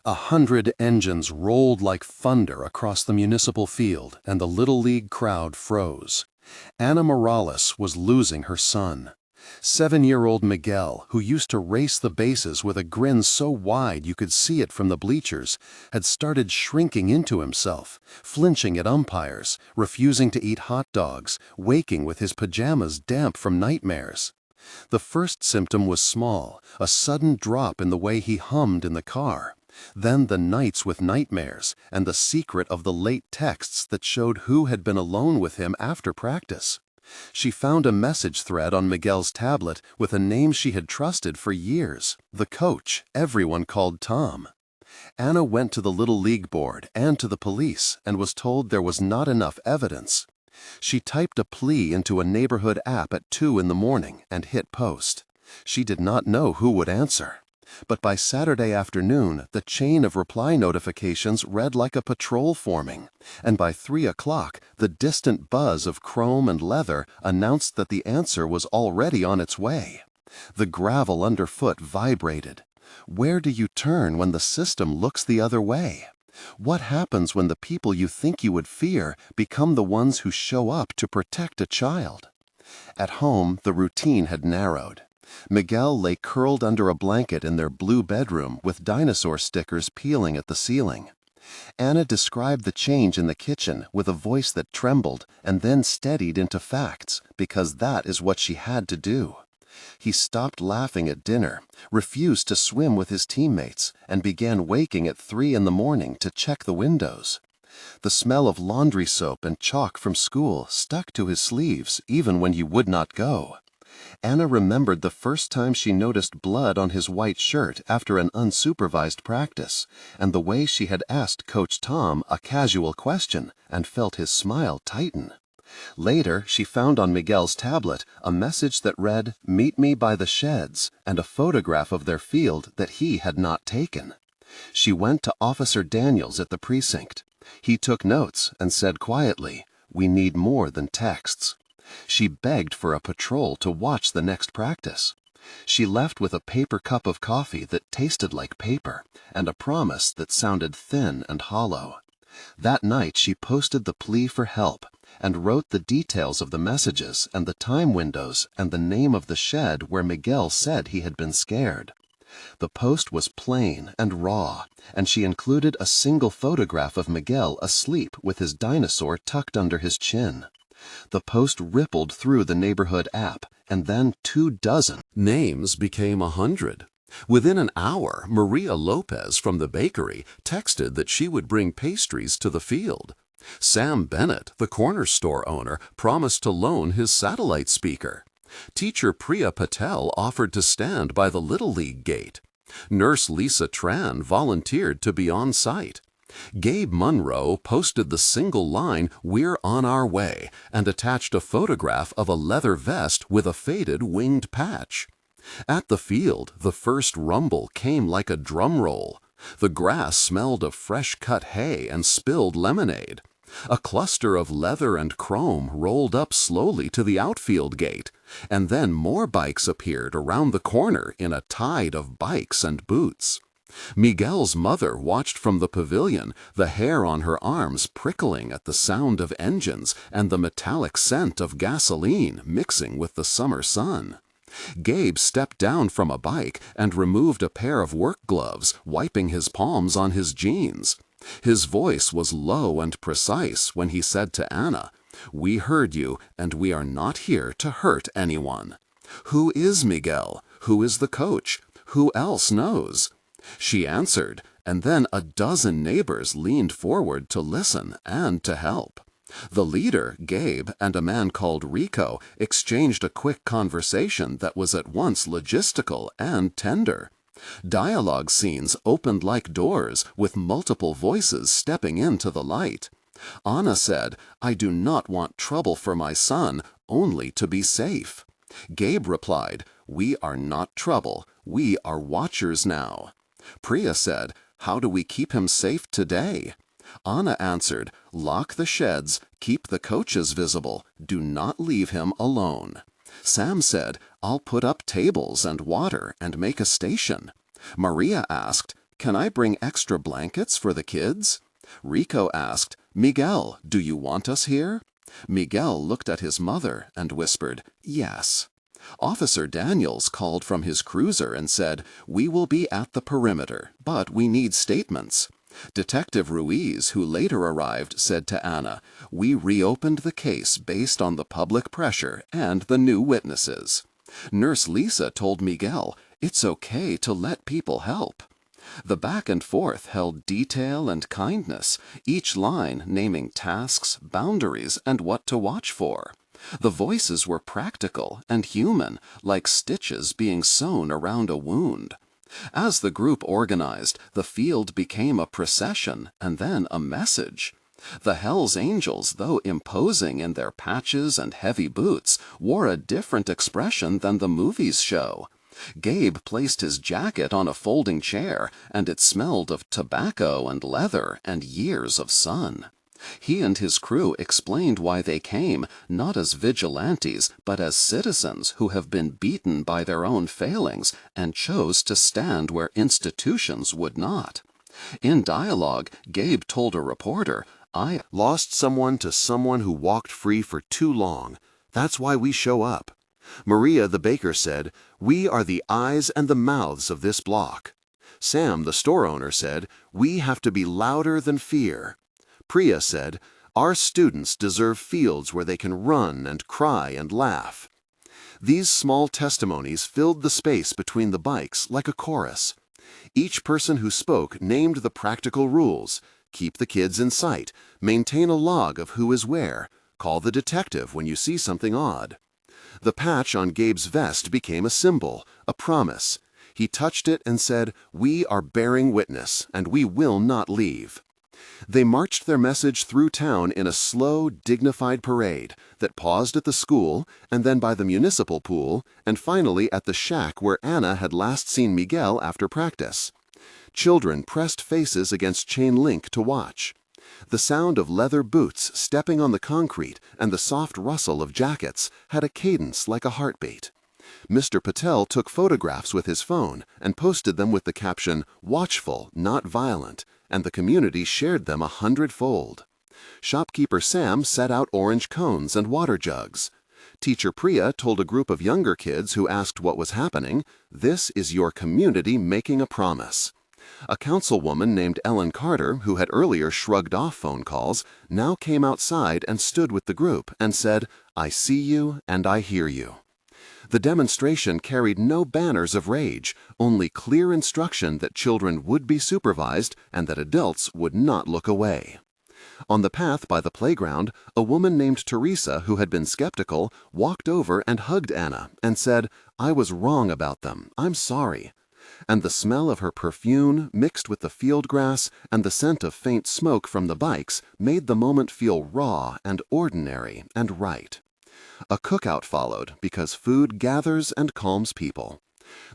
100 engines rolled like thunder across the municipal field, and the Little League crowd froze. Ana Morales was losing her son. 7-year-old Miguel, who used to race the bases with a grin so wide you could see it from the bleachers, had started shrinking into himself, flinching at umpires, refusing to eat hot dogs, waking with his pajamas damp from nightmares. The first symptom was small, a sudden drop in the way he hummed in the car. Then the nights with nightmares, and the secret of the late texts that showed who had been alone with him after practice. She found a message thread on Miguel's tablet with a name she had trusted for years, the coach everyone called Tom. Ana went to the Little League board and to the police and was told there was not enough evidence. She typed a plea into a neighborhood app at 2 in the morning and hit post. She did not know who would answer. But by Saturday afternoon, the chain of reply notifications read like a patrol forming, and by 3 o'clock, the distant buzz of chrome and leather announced that the answer was already on its way. The gravel underfoot vibrated. Where do you turn when the system looks the other way? What happens when the people you think you would fear become the ones who show up to protect a child? At home, the routine had narrowed. Miguel lay curled under a blanket in their blue bedroom with dinosaur stickers peeling at the ceiling. Ana described the change in the kitchen with a voice that trembled and then steadied into facts, because that is what she had to do. He stopped laughing at dinner, refused to swim with his teammates, and began waking at 3 in the morning to check the windows. The smell of laundry soap and chalk from school stuck to his sleeves even when he would not go. Ana remembered the first time she noticed blood on his white shirt after an unsupervised practice, and the way she had asked Coach Tom a casual question and felt his smile tighten. Later, she found on Miguel's tablet a message that read, "Meet me by the sheds," and a photograph of their field that he had not taken. She went to Officer Daniels at the precinct. He took notes and said quietly, "We need more than texts." She begged for a patrol to watch the next practice. She left with a paper cup of coffee that tasted like paper and a promise that sounded thin and hollow. That night she posted the plea for help and wrote the details of the messages and the time windows and the name of the shed where Miguel said he had been scared. The post was plain and raw, and she included a single photograph of Miguel asleep with his dinosaur tucked under his chin. The post rippled through the neighborhood app, and then 24 names became 100. Within an hour, Maria Lopez from the bakery texted that she would bring pastries to the field. Sam Bennett, the corner store owner, promised to loan his satellite speaker. Teacher Priya Patel offered to stand by the Little League gate. Nurse Lisa Tran volunteered to be on site. Gabe Munro posted the single line, "We're on our way," and attached a photograph of a leather vest with a faded winged patch. At the field, the first rumble came like a drum roll. The grass smelled of fresh-cut hay and spilled lemonade. A cluster of leather and chrome rolled up slowly to the outfield gate, and then more bikes appeared around the corner in a tide of bikes and boots. Miguel's mother watched from the pavilion, the hair on her arms prickling at the sound of engines and the metallic scent of gasoline mixing with the summer sun. Gabe stepped down from a bike and removed a pair of work gloves, wiping his palms on his jeans. His voice was low and precise when he said to Ana, "We heard you, and we are not here to hurt anyone." "Who is Miguel? Who is the coach? Who else knows?" She answered, and then a dozen neighbors leaned forward to listen and to help. The leader, Gabe, and a man called Rico exchanged a quick conversation that was at once logistical and tender. Dialogue scenes opened like doors, with multiple voices stepping into the light. Ana said, "I do not want trouble for my son, only to be safe." Gabe replied, "We are not trouble. We are watchers now." Priya said, "How do we keep him safe today?" Ana answered, "Lock the sheds, keep the coaches visible, do not leave him alone." Sam said, "I'll put up tables and water and make a station." Maria asked, "Can I bring extra blankets for the kids?" Rico asked, "Miguel, do you want us here?" Miguel looked at his mother and whispered, "Yes." Officer Daniels called from his cruiser and said, "We will be at the perimeter, but we need statements." Detective Ruiz, who later arrived, said to Anna, "We reopened the case based on the public pressure and the new witnesses." Nurse Lisa told Miguel, "It's okay to let people help." The back and forth held detail and kindness, each line naming tasks, boundaries, and what to watch for. The voices were practical and human, like stitches being sewn around a wound. As the group organized, the field became a procession and then a message. The Hells Angels, though imposing in their patches and heavy boots, wore a different expression than the movies show. Gabe placed his jacket on a folding chair, and it smelled of tobacco and leather and years of sun. He and his crew explained why they came, not as vigilantes, but as citizens who have been beaten by their own failings and chose to stand where institutions would not. In dialogue, Gabe told a reporter, "I Lost someone to someone who walked free for too long. That's why we show up." Maria, the baker, said, "We are the eyes and the mouths of this block." Sam, the store owner, said, "We have to be louder than fear." Priya said, "Our students deserve fields where they can run and cry and laugh." These small testimonies filled the space between the bikes like a chorus. Each person who spoke named the practical rules: keep the kids in sight, maintain a log of who is where, call the detective when you see something odd. The patch on Gabe's vest became a symbol, a promise. He touched it and said, "We are bearing witness, and we will not leave." They marched their message through town in a slow, dignified parade that paused at the school and then by the municipal pool and finally at the shack where Anna had last seen Miguel after practice. Children pressed faces against chain link to watch. The sound of leather boots stepping on the concrete and the soft rustle of jackets had a cadence like a heartbeat. Mr. Patel took photographs with his phone and posted them with the caption, "Watchful, not violent," and the community shared them 100-fold. Shopkeeper Sam set out orange cones and water jugs. Teacher Priya told a group of younger kids who asked what was happening, "This is your community making a promise." A councilwoman named Ellen Carter, who had earlier shrugged off phone calls, now came outside and stood with the group and said, "I see you and I hear you." The demonstration carried no banners of rage, only clear instruction that children would be supervised and that adults would not look away. On the path by the playground, a woman named Teresa, who had been skeptical, walked over and hugged Anna and said, "I was wrong about them. I'm sorry." And the smell of her perfume, mixed with the field grass and the scent of faint smoke from the bikes, made the moment feel raw and ordinary and right. A cookout followed because food gathers and calms people.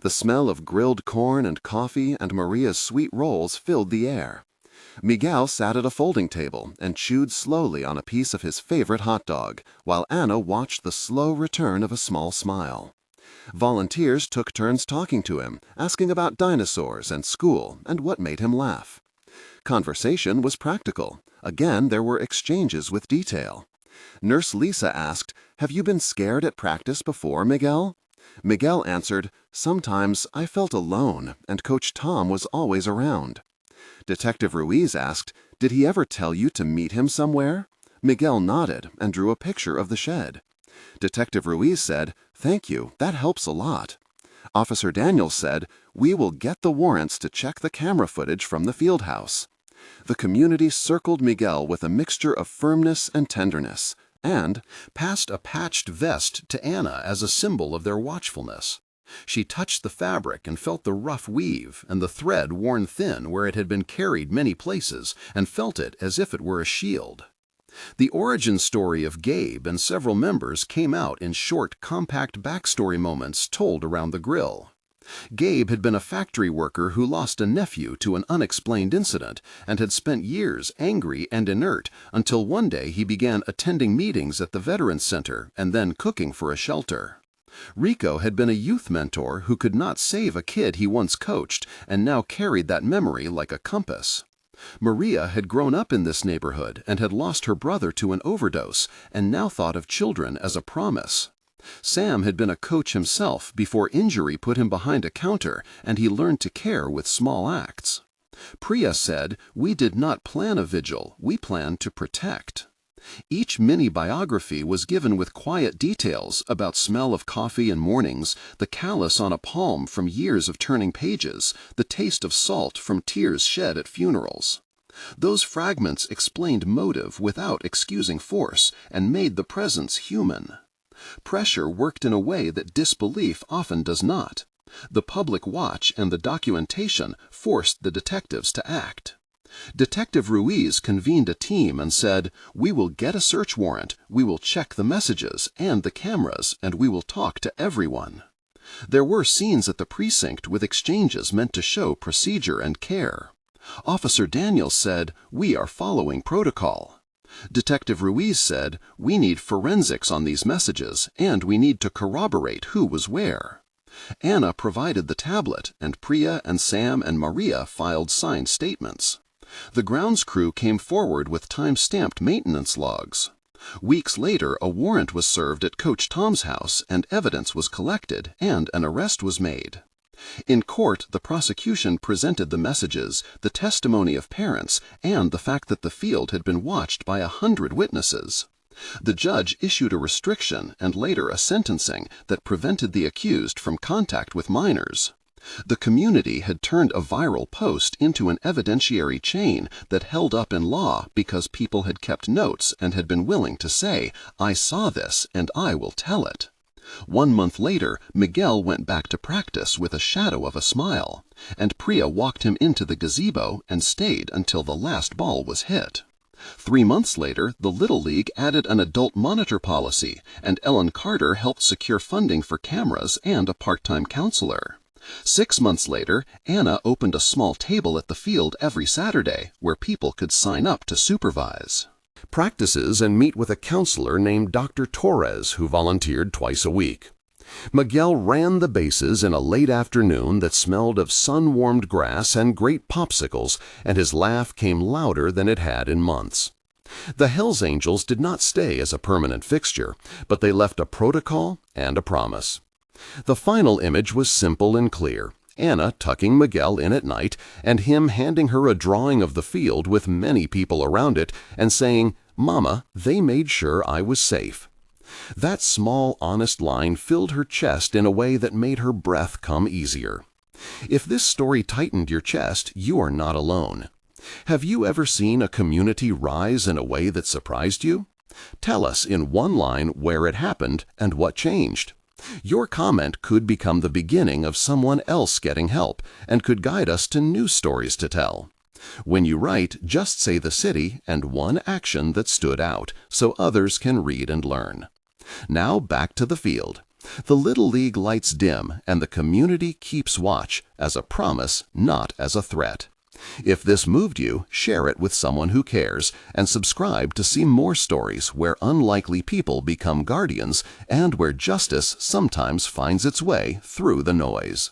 The smell of grilled corn and coffee and Maria's sweet rolls filled the air. Miguel sat at a folding table and chewed slowly on a piece of his favorite hot dog, while Anna watched the slow return of a small smile. Volunteers took turns talking to him, asking about dinosaurs and school and what made him laugh. Conversation was practical. Again, there were exchanges with detail. Nurse Lisa asked, "Have you been scared at practice before, Miguel?" Miguel answered, "Sometimes I felt alone, and Coach Tom was always around." Detective Ruiz asked, "Did he ever tell you to meet him somewhere?" Miguel nodded and drew a picture of the shed. Detective Ruiz said, "Thank you, that helps a lot." Officer Daniels said, "We will get the warrants to check the camera footage from the field house." The community circled Miguel with a mixture of firmness and tenderness, and passed a patched vest to Anna as a symbol of their watchfulness. She touched the fabric and felt the rough weave and the thread worn thin where it had been carried many places, and felt it as if it were a shield. The origin story of Gabe and several members came out in short, compact backstory moments told around the grill. Gabe had been a factory worker who lost a nephew to an unexplained incident and had spent years angry and inert until one day he began attending meetings at the Veterans Center and then cooking for a shelter. Rico had been a youth mentor who could not save a kid he once coached and now carried that memory like a compass. Maria had grown up in this neighborhood and had lost her brother to an overdose and now thought of children as a promise. Sam had been a coach himself before injury put him behind a counter and he learned to care with small acts. Priya said, "We did not plan a vigil, we planned to protect." Each mini-biography was given with quiet details about smell of coffee in mornings, the callus on a palm from years of turning pages, the taste of salt from tears shed at funerals. Those fragments explained motive without excusing force and made the presence human. Pressure worked in a way that disbelief often does not. The public watch and the documentation forced the detectives to act. Detective Ruiz convened a team and said, "We will get a search warrant, we will check the messages and the cameras, and we will talk to everyone." There were scenes at the precinct with exchanges meant to show procedure and care. Officer Daniels said, "We are following protocol." Detective Ruiz said, "We need forensics on these messages, and we need to corroborate who was where." Anna provided the tablet, and Priya and Sam and Maria filed signed statements. The grounds crew came forward with time-stamped maintenance logs. Weeks later, a warrant was served at Coach Tom's house, and evidence was collected, and an arrest was made. In court, the prosecution presented the messages, the testimony of parents, and the fact that the field had been watched by 100 witnesses. The judge issued a restriction and later a sentencing that prevented the accused from contact with minors. The community had turned a viral post into an evidentiary chain that held up in law because people had kept notes and had been willing to say, "I saw this and I will tell it." 1 month later, Miguel went back to practice with a shadow of a smile, and Priya walked him into the gazebo and stayed until the last ball was hit. 3 months later, the Little League added an adult monitor policy, and Ellen Carter helped secure funding for cameras and a part-time counselor. 6 months later, Anna opened a small table at the field every Saturday where people could sign up to supervise Practices and meet with a counselor named Dr. Torres, who volunteered twice a week. Miguel ran the bases in a late afternoon that smelled of sun-warmed grass and great popsicles, and his laugh came louder than it had in months. The Hells Angels did not stay as a permanent fixture, but they left a protocol and a promise. The final image was simple and clear. Anna tucking Miguel in at night, and him handing her a drawing of the field with many people around it and saying, "Mama, they made sure I was safe." That small, honest line filled her chest in a way that made her breath come easier. If this story tightened your chest, you are not alone. Have you ever seen a community rise in a way that surprised you? Tell us in one line where it happened and what changed. Your comment could become the beginning of someone else getting help and could guide us to new stories to tell. When you write, just say the city and one action that stood out so others can read and learn. Now back to the field. The Little League lights dim and the community keeps watch as a promise, not as a threat. If this moved you, share it with someone who cares and subscribe to see more stories where unlikely people become guardians and where justice sometimes finds its way through the noise.